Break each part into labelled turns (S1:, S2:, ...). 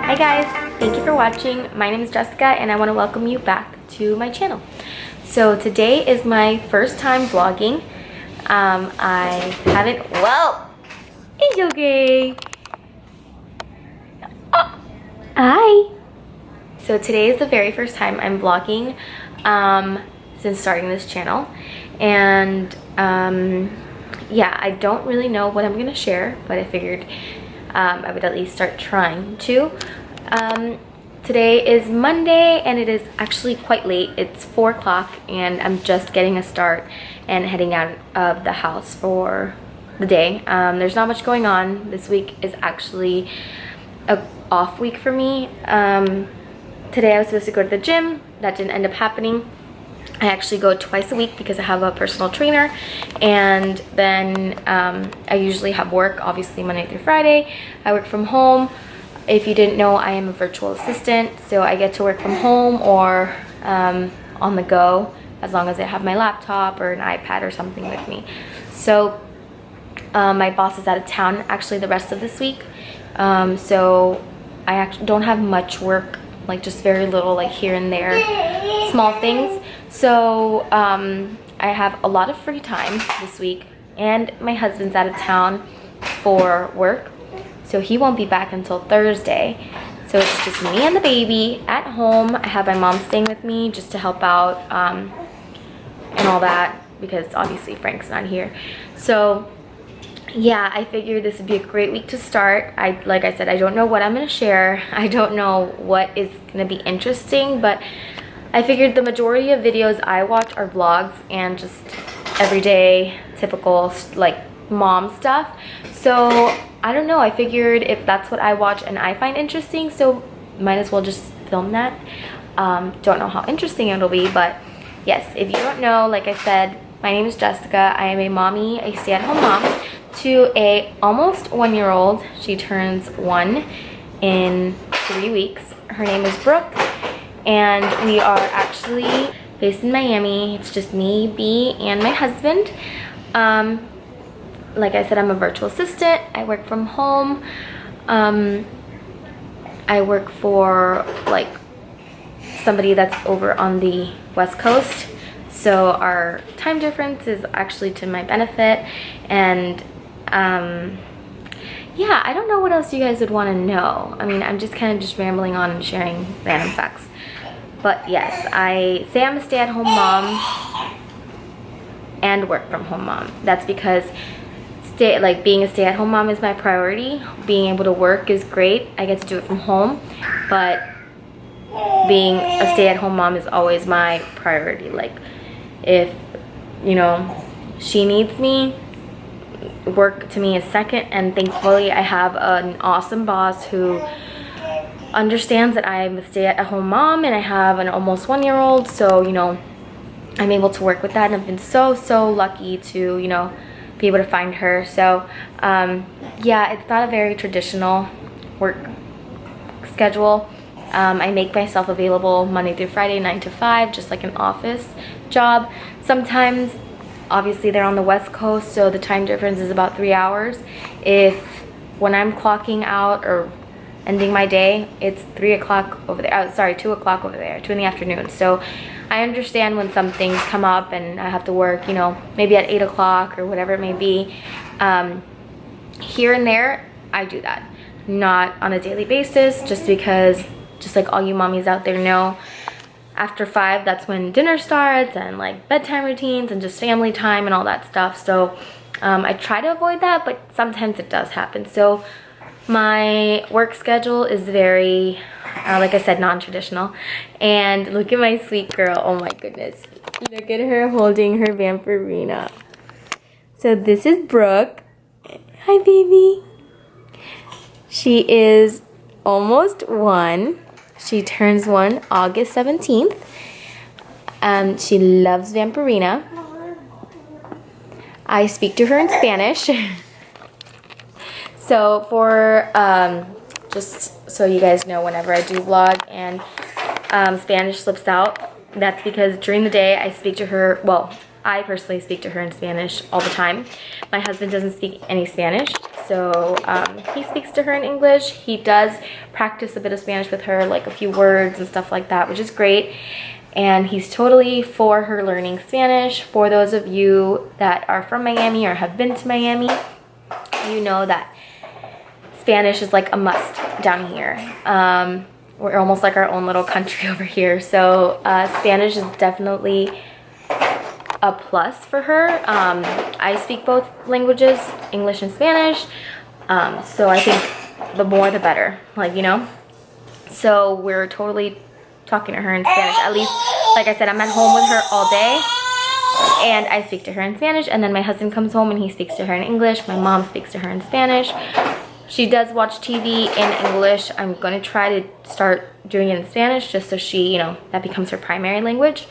S1: Hi guys, thank you for watching. My name is Jessica and I want to welcome you back to my channel. So today is my first time vlogging. I haven't, whoa, it's okay. Oh, hi. So today is the very first time I'm vlogging since starting this channel. And yeah, I don't really know what I'm going to share, but I figured I would at least start trying to. Today is Monday and it is actually quite late. It's 4 o'clock and I'm just getting a start and heading out of the house for the day. There's not much going on. This week is actually a off week for me. Today I was supposed to go to the gym. That didn't end up happening. I actually go twice a week because I have a personal trainer, and then I usually have work, obviously Monday through Friday. I work from home. If you didn't know, I am a virtual assistant, so I get to work from home or on the go, as long as I have my laptop or an iPad or something with me. So my boss is out of town actually the rest of this week, so I actually don't have much work, like just very little, like here and there, small things. So I have a lot of free time this week, and my husband's out of town for work, so he won't be back until Thursday. So it's just me and the baby at home. I have my mom staying with me just to help out and all that, because obviously Frank's not here. So yeah, I figured this would be a great week to start. Like I said, I don't know what I'm going to share. I don't know what is going to be interesting, but I figured the majority of videos I watch are vlogs and just everyday, typical, like, mom stuff. So I don't know, I figured if that's what I watch and I find interesting, so might as well just film that. Don't know how interesting it'll be, but yes, if you don't know, like I said, my name is Jessica. I am a mommy, a stay-at-home mom to a almost 1-year-old. She turns 1 in 3 weeks. Her name is Brooke, and we are actually based in Miami. It's just me, B, and my husband. Like I said, I'm a virtual assistant. I work from home. I work for like somebody that's over on the West Coast, so our time difference is actually to my benefit. And yeah, I don't know what else you guys would want to know. I mean, I'm just kind of just rambling on and sharing random facts. But yes, I say I'm a stay-at-home mom and work from home mom. That's because being a stay-at-home mom is my priority. Being able to work is great. I get to do it from home, but being a stay-at-home mom is always my priority. Like, if, you know, she needs me, work to me is second. And thankfully I have an awesome boss who understands that I'm a stay-at-home mom and I have an almost 1-year-old, so, you know, I'm able to work with that, and I've been so lucky to, you know, be able to find her. So yeah, it's not a very traditional work schedule. I make myself available Monday through Friday, 9 to 5, just like an office job. Sometimes, obviously they're on the West Coast, so the time difference is about 3 hours. When I'm clocking out or ending my day, it's 3 o'clock over there. Sorry, 2 o'clock over there, 2 in the afternoon. So I understand when some things come up and I have to work, you know, maybe at 8 o'clock or whatever it may be. Here and there, I do that. Not on a daily basis, just because, just like all you mommies out there know, after 5, that's when dinner starts and like bedtime routines and just family time and all that stuff. So I try to avoid that, but sometimes it does happen. So my work schedule is very, like I said, non-traditional. And look at my sweet girl. Oh my goodness. Look at her holding her Vampirina. So this is Brooke. Hi, baby. She is almost 1. She turns 1 August 17th. She loves Vampirina. I speak to her in Spanish. So for just so you guys know, whenever I do vlog and Spanish slips out, that's because during the day I speak to her, well, I personally speak to her in Spanish all the time. My husband doesn't speak any Spanish, so he speaks to her in English. He does practice a bit of Spanish with her, like a few words and stuff like that, which is great. And he's totally for her learning Spanish. For those of you that are from Miami or have been to Miami, you know that Spanish is like a must down here. We're almost like our own little country over here. So Spanish is definitely a plus for her. I speak both languages, English and Spanish. So I think the more the better, like, you know. So we're totally talking to her in Spanish. At least, like I said, I'm at home with her all day and I speak to her in Spanish, and then my husband comes home and he speaks to her in English. My mom speaks to her in Spanish. She does watch TV in English. I'm going to try to start doing it in Spanish just so she, you know, that becomes her primary language.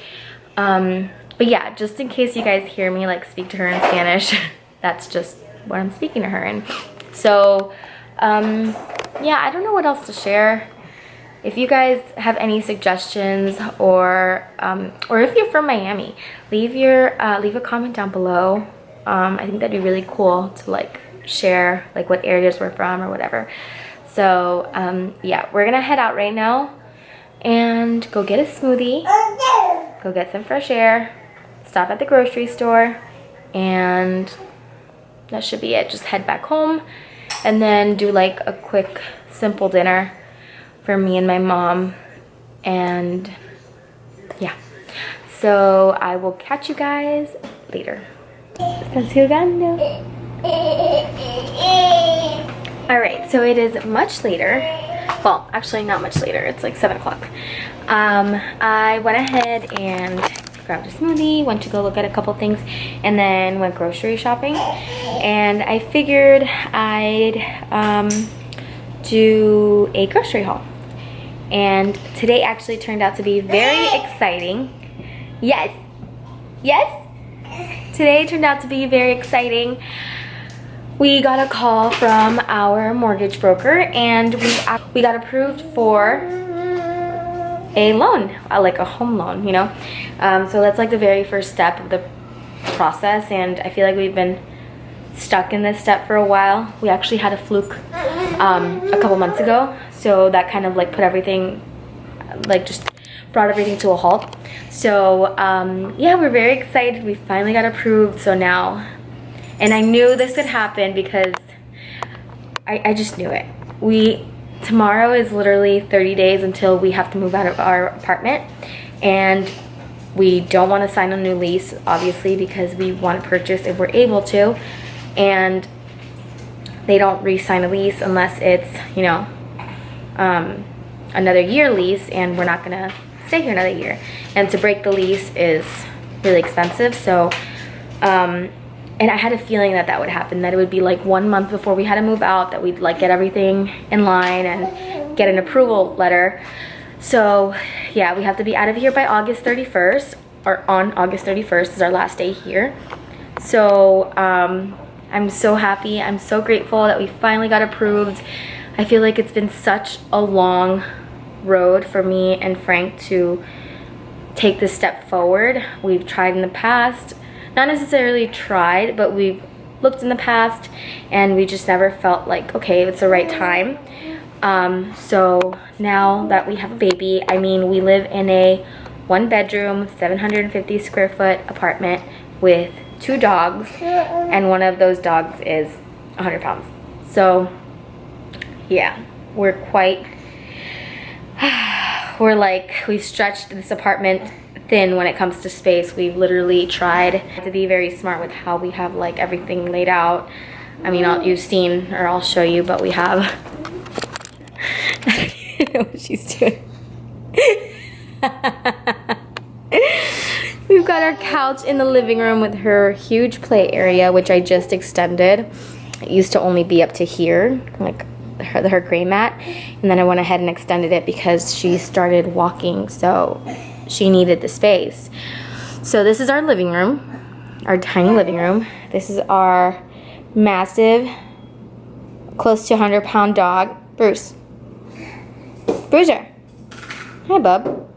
S1: But yeah, just in case you guys hear me like speak to her in Spanish, that's just what I'm speaking to her in. So yeah, I don't know what else to share. If you guys have any suggestions, or if you're from Miami, leave a comment down below. I think that'd be really cool to like share like what areas we're from or whatever. So yeah, we're gonna head out right now and go get a smoothie, go get some fresh air, stop at the grocery store, and that should be it. Just head back home and then do like a quick simple dinner for me and my mom, and yeah, so I will catch you guys later. Estás jugando? Alright, so it is much later. Well, actually not much later, it's like 7 o'clock. I went ahead and grabbed a smoothie, went to go look at a couple things, and then went grocery shopping. And I figured I'd do a grocery haul. And today actually turned out to be very exciting. Yes. Yes? Today turned out to be very exciting. We got a call from our mortgage broker and we got approved for a loan, like a home loan, you know? So that's like the very first step of the process, and I feel like we've been stuck in this step for a while. We actually had a fluke a couple months ago, so that kind of like put everything, like just brought everything to a halt. So yeah, we're very excited. We finally got approved. So now, and I knew this would happen because I just knew it. Tomorrow is literally 30 days until we have to move out of our apartment, and we don't want to sign a new lease, obviously, because we want to purchase if we're able to, and they don't re-sign a lease unless it's, you know, another year lease, and we're not gonna stay here another year, and to break the lease is really expensive. So and I had a feeling that that would happen, that it would be like 1 month before we had to move out, that we'd like get everything in line and get an approval letter. So yeah, we have to be out of here by August 31st, or on August 31st is our last day here. So I'm so happy, I'm so grateful that we finally got approved. I feel like it's been such a long road for me and Frank to take this step forward. We've tried in the past, not necessarily tried, but we've looked in the past and we just never felt like, okay, it's the right time. So now that we have a baby, I mean, we live in a 1-bedroom, 750 square foot apartment with 2 dogs, and one of those dogs is 100 pounds. So yeah, we're we've stretched this apartment thin when it comes to space. We've literally tried to be very smart with how we have like everything laid out. I mean, you've seen, or I'll show you, but we have I don't know what she's doing. We've got our couch in the living room with her huge play area, which I just extended. It used to only be up to here, like her gray mat, and then I went ahead and extended it because she started walking, so she needed the space. So this is our living room, our tiny living room. This is our massive, close to 100-pound dog, Bruce. Bruiser. Hi, bub.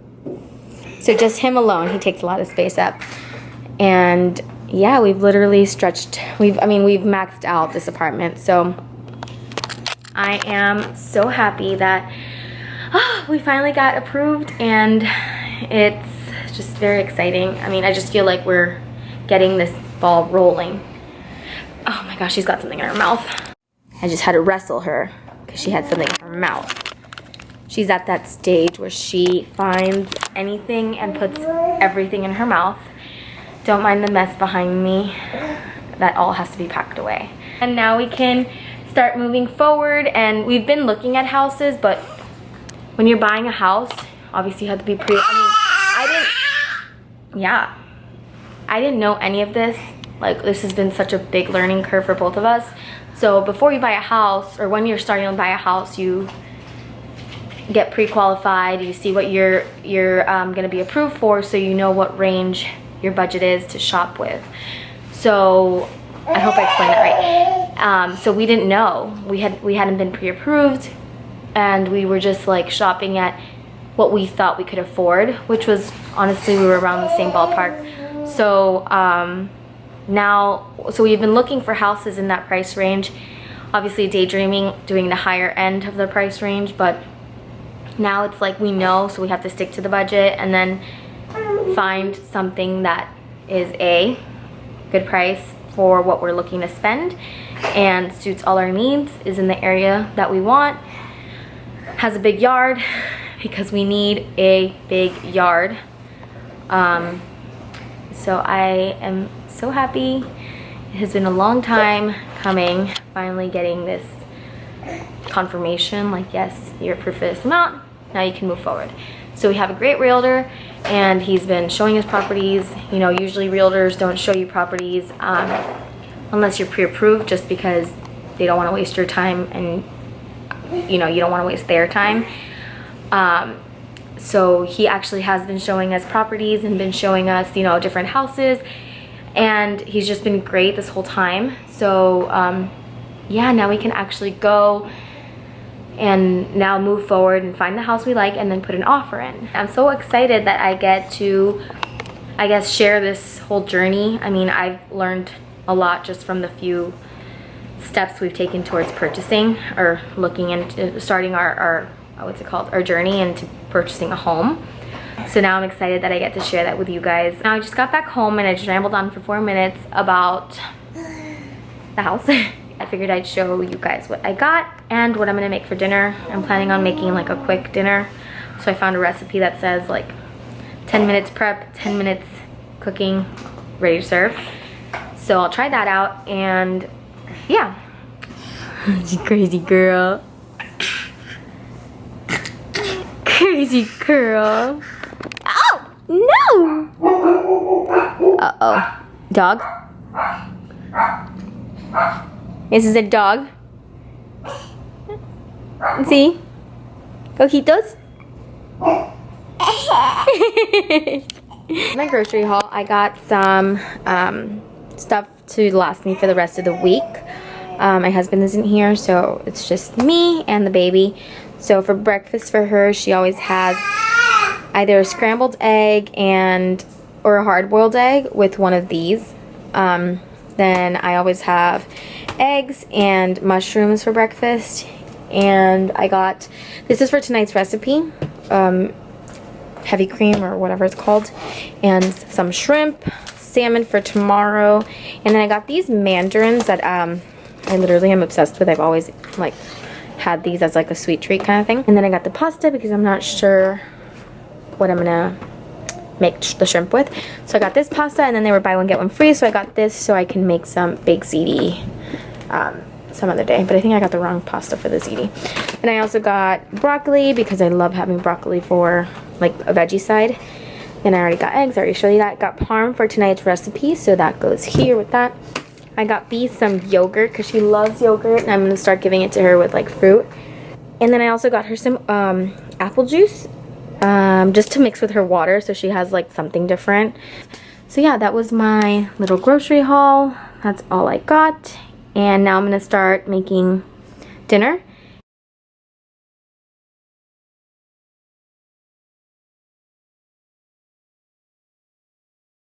S1: So just him alone, he takes a lot of space up. And yeah, we've literally stretched, we've maxed out this apartment. So I am so happy that we finally got approved, and it's just very exciting. I mean, I just feel like we're getting this ball rolling. Oh my gosh, she's got something in her mouth. I just had to wrestle her because she had something in her mouth. She's at that stage where she finds anything and puts everything in her mouth. Don't mind the mess behind me. That all has to be packed away. And now we can start moving forward, and we've been looking at houses, but when you're buying a house, obviously you have to be I didn't know any of this. Like, this has been such a big learning curve for both of us. So before you buy a house, or when you're starting to buy a house, you get pre-qualified, you see what you're gonna be approved for, so you know what range your budget is to shop with. So I hope I explained that right. So we didn't know. We hadn't been pre-approved, and we were just like shopping at what we thought we could afford, which was, honestly, we were around the same ballpark. So so we've been looking for houses in that price range, obviously daydreaming doing the higher end of the price range, but now it's like we know, so we have to stick to the budget and then find something that is a good price for what we're looking to spend and suits all our needs, is in the area that we want, has a big yard, because we need a big yard. So I am so happy. It has been a long time coming, finally getting this confirmation, like, yes, you're approved for this amount, now you can move forward. So we have a great realtor, and he's been showing us properties. You know, usually realtors don't show you properties unless you're pre-approved, just because they don't want to waste your time, and you know, you don't want to waste their time. So he actually has been showing us properties and been showing us, you know, different houses, and he's just been great this whole time. So yeah, now we can actually go and now move forward and find the house we like and then put an offer in. I'm so excited that I get to, I guess, share this whole journey. I mean, I've learned a lot just from the few steps we've taken towards purchasing, or looking into starting our what's it called, our journey into purchasing a home. So now I'm excited that I get to share that with you guys. Now I just got back home and I just rambled on for 4 minutes about the house. I figured I'd show you guys what I got and what I'm gonna make for dinner. I'm planning on making like a quick dinner. So I found a recipe that says like 10 minutes prep, 10 minutes cooking, ready to serve. So I'll try that out, and yeah. Crazy girl. Crazy girl. Oh, no! Uh-oh. Dog? This is a dog. See? Coquitos? My grocery haul, I got some stuff to last me for the rest of the week. My husband isn't here, so it's just me and the baby. So for breakfast for her, she always has either a scrambled egg or a hard-boiled egg with one of these. Then I always have eggs and mushrooms for breakfast. And I got, this is for tonight's recipe, heavy cream or whatever it's called, and some shrimp, salmon for tomorrow. And then I got these mandarins that I literally am obsessed with. I've always like had these as like a sweet treat kind of thing. And then I got the pasta because I'm not sure what I'm gonna make the shrimp with. So I got this pasta, and then they were buy one get one free, so I got this so I can make some baked ziti some other day. But I think I got the wrong pasta for the ziti. And I also got broccoli because I love having broccoli for like a veggie side. And I already got eggs, I already showed you that. Got parm for tonight's recipe, so that goes here with that. I got B some yogurt because she loves yogurt, and I'm going to start giving it to her with like fruit. And then I also got her some apple juice just to mix with her water, so she has like something different. So yeah, that was my little grocery haul. That's all I got. And now I'm going to start making dinner.